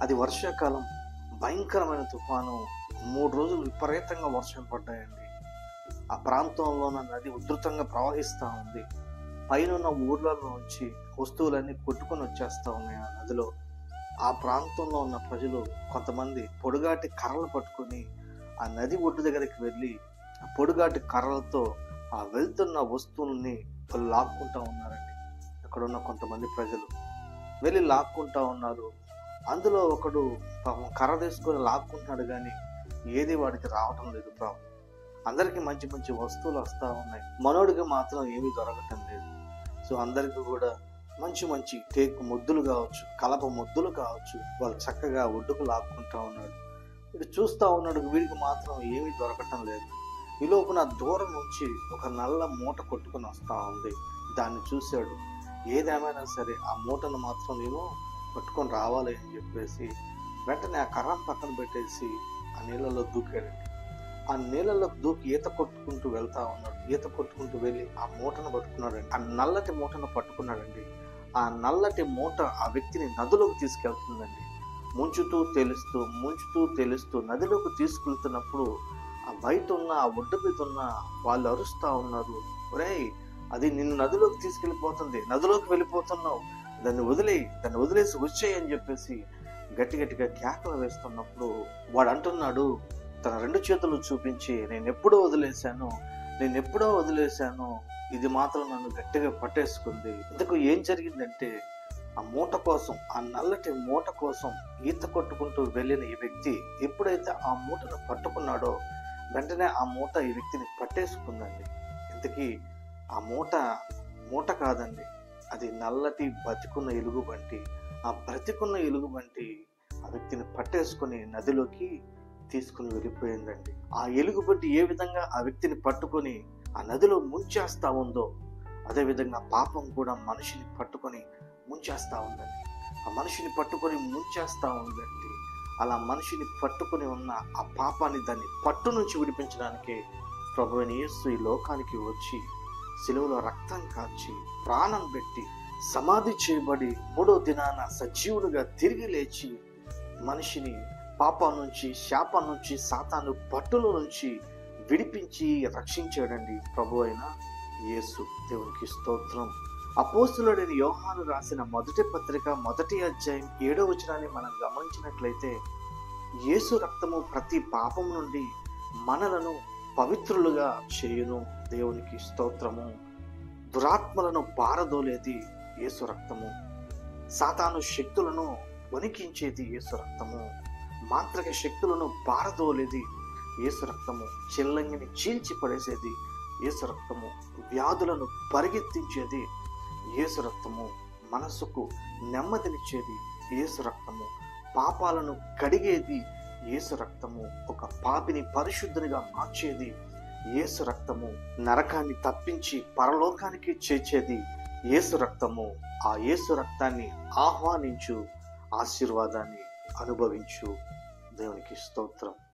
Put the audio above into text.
అది వర్షాకాలం. భయంకరమైన తుఫాను. 3 రోజులు విపరీతంగా వర్షం పడ్డాయండి. ఆ ప్రాంతంలో ఉన్న నది ఉధృతంగా ప్రవహిస్తూ ఉంది. పైనున్న ఊర్లలో నుంచి వస్తువులన్నీ కొట్టుకొని వచ్చేస్తూ ఉన్నాయి ఆ నదిలో. ఆ ప్రాంతంలో ఉన్న ప్రజలు కొంతమంది పొడుగాటి కర్రలు పట్టుకొని ఆ నది ఒడ్డు దగ్గరికి వెళ్ళి ఆ పొడుగాటి కర్రలతో ఆ వెళ్తున్న వస్తువుల్ని వాళ్ళు లాక్కుంటా ఉన్నారండి. అక్కడ ఉన్న కొంతమంది ప్రజలు వెళ్ళి లాక్కుంటా ఉన్నారు. అందులో ఒకడు పాపం కర్ర తీసుకొని లాక్కుంటున్నాడు, కానీ ఏది వాడికి రావటం లేదు. పాపం అందరికీ మంచి మంచి వస్తువులు వస్తూ ఉన్నాయి, మనోడికి మాత్రం ఏమీ దొరకటం లేదు. సో అందరికీ కూడా మంచి మంచి టేకు ముద్దులు కావచ్చు, కలప ముద్దులు కావచ్చు, వాళ్ళు చక్కగా ఒడ్డుకు లాక్కుంటా ఉన్నాడు. వీడు చూస్తూ ఉన్నాడు, వీడికి మాత్రం ఏమీ దొరకటం లేదు. ఈ లోపున దూరం నుంచి ఒక నల్ల మూట కొట్టుకుని వస్తూ ఉంది. దాన్ని చూశాడు. ఏదేమైనా సరే ఆ మూటను మాత్రం నేను పట్టుకొని రావాలి అని చెప్పేసి వెంటనే ఆ కర్రను పక్కన పెట్టేసి ఆ నీళ్ళలో దూకాడండి. ఆ నీళ్ళలో దూకి ఈత కొట్టుకుంటూ వెళ్తా ఉన్నాడు. ఈత కొట్టుకుంటూ వెళ్ళి ఆ మూటను పట్టుకున్నాడండి. ఆ నల్లటి మూటను పట్టుకున్నాడండి. ఆ నల్లటి మూట ఆ వ్యక్తిని నదిలోకి తీసుకెళ్తుందండి. ముంచుతూ తెలుస్తూ నదిలోకి తీసుకెళ్తున్నప్పుడు ఆ బయట ఉన్న ఆ ఒడ్డు మీద ఉన్న వాళ్ళు అరుస్తూ ఉన్నారు, ఒరేయ్ అది నిన్ను నదిలోకి తీసుకెళ్ళిపోతుంది, నదిలోకి వెళ్ళిపోతున్నావు, దాన్ని వదిలేసి వచ్చేయి అని చెప్పేసి గట్టిగా కేకలు వేస్తున్నప్పుడు వాడు అంటున్నాడు, తన 2 చేతులు చూపించి, నేను ఎప్పుడో వదిలేశాను, ఇది మాత్రం నన్ను గట్టిగా పట్టేసుకుంది. ఇంతకు ఏం జరిగిందంటే ఆ మూట కోసం, ఆ నల్లటి మూట కోసం ఈత కొట్టుకుంటూ వెళ్ళిన ఈ వ్యక్తి ఎప్పుడైతే ఆ మూటను పట్టుకున్నాడో వెంటనే ఆ మూట ఈ వ్యక్తిని పట్టేసుకుందండి. ఇంతకీ ఆ మూట కాదండి, అది నల్లటి బతికున్న ఎలుగుబంటి. ఆ బ్రతికున్న ఎలుగుబంటి ఆ వ్యక్తిని పట్టేసుకుని నదిలోకి తీసుకుని వెళ్ళిపోయిందండి. ఆ ఎలుగుబంటి ఏ విధంగా ఆ వ్యక్తిని పట్టుకొని ఆ నదిలో ముంచేస్తా ఉందో అదే విధంగా పాపం కూడా మనిషిని పట్టుకొని ముంచేస్తా ఉందండి. ఆ మనిషిని పట్టుకొని ముంచేస్తా ఉందండి. అలా మనిషిని పట్టుకొని ఉన్న ఆ పాపాన్ని, దాన్ని పట్టు నుంచి విడిపించడానికి ప్రభువైన యేసు ఈ లోకానికి వచ్చి శిలువలో రక్తం కాచి ప్రాణం పెట్టి సమాధి చేయబడి 3వ దినాన సజీవునిగా తిరిగి లేచి మనిషిని పాపం నుంచి, శాపం నుంచి, సాతాను పట్టుల నుంచి విడిపించి రక్షించాడండి ప్రభు అయిన యేసు. దేవునికి స్తోత్రం. అపోస్తలుడైన యోహాను రాసిన మొదటి పత్రిక 1వ అధ్యాయం 7వ వచనాన్ని మనం గమనించినట్లయితే, యేసు రక్తము ప్రతి పాపం నుండి మనలను పవిత్రులుగా చేయును. దేవునికి స్తోత్రము. దురాత్మలను పారదోలేది యేసు రక్తము. సాతాను శక్తులను వణికించేది యేసు రక్తము. మాంత్రిక శక్తులను పారదోలేది యేసు రక్తము. చిల్లంగిని చీల్చి పడేసేది యేసు రక్తము. వ్యాధులను పరిగెత్తించేది యేసు రక్తము. మనసుకు నెమ్మదినిచ్చేది యేసు రక్తము. పాపాలను కడిగేది యేసు రక్తము. ఒక పాపిని పరిశుద్ధునిగా మార్చేది యేసు రక్తము. నరకాన్ని తప్పించి పరలోకానికి చేర్చేది యేసు రక్తము. ఆ యేసు రక్తాన్ని ఆహ్వానించు, ఆశీర్వాదాన్ని అనుభవించు. దేవునికి స్తోత్రం.